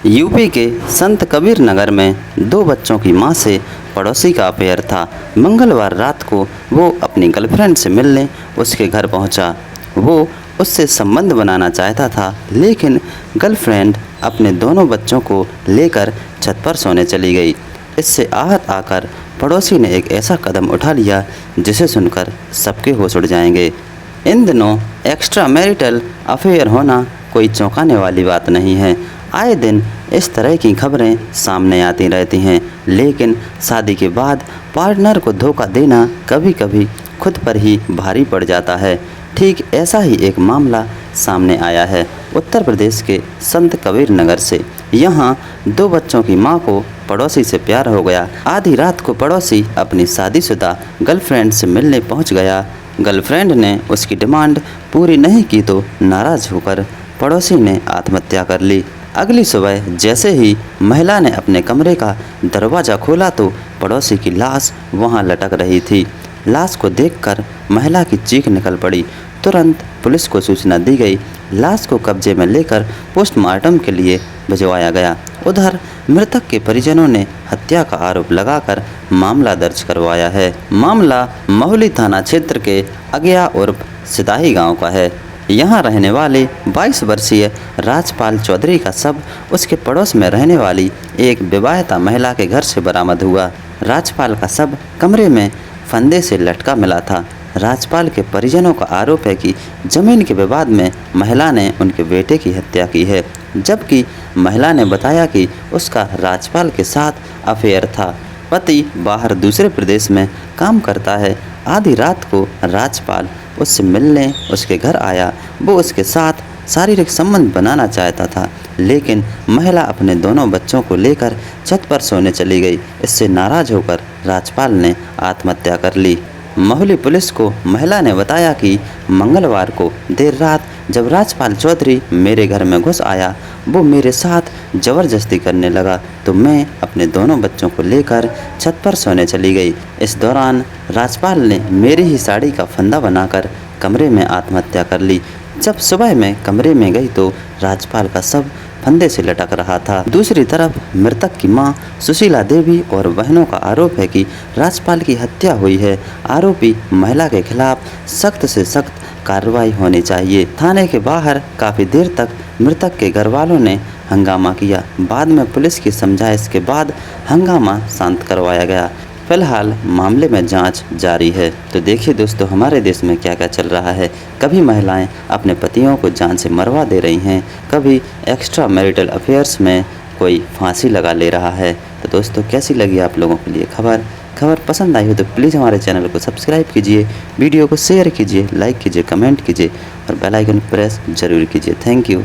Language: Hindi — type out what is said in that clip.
यूपी के संत कबीर नगर में दो बच्चों की मां से पड़ोसी का अफेयर था। मंगलवार रात को वो अपनी गर्लफ्रेंड से मिलने उसके घर पहुंचा। वो उससे संबंध बनाना चाहता था, लेकिन गर्लफ्रेंड अपने दोनों बच्चों को लेकर छत पर सोने चली गई। इससे आहत आकर पड़ोसी ने एक ऐसा कदम उठा लिया जिसे सुनकर सबके होश उड़ जाएंगे। इन दिनों एक्स्ट्रा मैरिटल अफेयर होना कोई चौंकाने वाली बात नहीं है। आए दिन इस तरह की खबरें सामने आती रहती हैं, लेकिन शादी के बाद पार्टनर को धोखा देना कभी कभी खुद पर ही भारी पड़ जाता है। ठीक ऐसा ही एक मामला सामने आया है उत्तर प्रदेश के संत कबीर नगर से। यहाँ दो बच्चों की मां को पड़ोसी से प्यार हो गया। आधी रात को पड़ोसी अपनी शादीशुदा गर्लफ्रेंड से मिलने पहुंच गया। गर्लफ्रेंड ने उसकी डिमांड पूरी नहीं की तो नाराज़ होकर पड़ोसी ने आत्महत्या कर ली। अगली सुबह जैसे ही महिला ने अपने कमरे का दरवाज़ा खोला तो पड़ोसी की लाश वहां लटक रही थी। लाश को देखकर महिला की चीख निकल पड़ी। तुरंत पुलिस को सूचना दी गई। लाश को कब्जे में लेकर पोस्टमार्टम के लिए भिजवाया गया। उधर मृतक के परिजनों ने हत्या का आरोप लगाकर मामला दर्ज करवाया है। मामला महुली थाना क्षेत्र के अगया उर्फ सिदाही गांव का है। यहाँ रहने वाले 22 वर्षीय राजपाल चौधरी का शव उसके पड़ोस में रहने वाली एक विवाहिता महिला के घर से बरामद हुआ। राजपाल का शव कमरे में फंदे से लटका मिला था। राजपाल के परिजनों का आरोप है कि जमीन के विवाद में महिला ने उनके बेटे की हत्या की है, जबकि महिला ने बताया कि उसका राजपाल के साथ अफेयर था। पति बाहर दूसरे प्रदेश में काम करता है। आधी रात को राजपाल उससे मिलने उसके घर आया। वो उसके साथ शारीरिक संबंध बनाना चाहता था, लेकिन महिला अपने दोनों बच्चों को लेकर छत पर सोने चली गई। इससे नाराज होकर राजपाल ने आत्महत्या कर ली। महुली पुलिस को महिला ने बताया कि मंगलवार को देर रात जब राजपाल चौधरी मेरे घर में घुस आया, वो मेरे साथ ज़बरदस्ती करने लगा तो मैं अपने दोनों बच्चों को लेकर छत पर सोने चली गई। इस दौरान राजपाल ने मेरी ही साड़ी का फंदा बनाकर कमरे में आत्महत्या कर ली। जब सुबह मैं कमरे में गई तो राजपाल का शव फंदे से लटक रहा था। दूसरी तरफ मृतक की मां सुशीला देवी और बहनों का आरोप है कि राजपाल की हत्या हुई है। आरोपी महिला के खिलाफ सख्त से सख्त कार्रवाई होनी चाहिए। थाने के बाहर काफ़ी देर तक मृतक के घर वालों ने हंगामा किया। बाद में पुलिस की समझाइश के बाद हंगामा शांत करवाया गया। फिलहाल मामले में जांच जारी है। तो देखिए दोस्तों, हमारे देश में क्या क्या चल रहा है। कभी महिलाएं अपने पतियों को जान से मरवा दे रही हैं, कभी एक्स्ट्रा मैरिटल अफेयर्स में कोई फांसी लगा ले रहा है। तो दोस्तों, कैसी लगी आप लोगों के लिए खबर पसंद आई हो तो प्लीज़ हमारे चैनल को सब्सक्राइब कीजिए, वीडियो को शेयर कीजिए, लाइक कीजिए, कमेंट कीजिए और बेल आइकन प्रेस जरूर कीजिए। Thank you.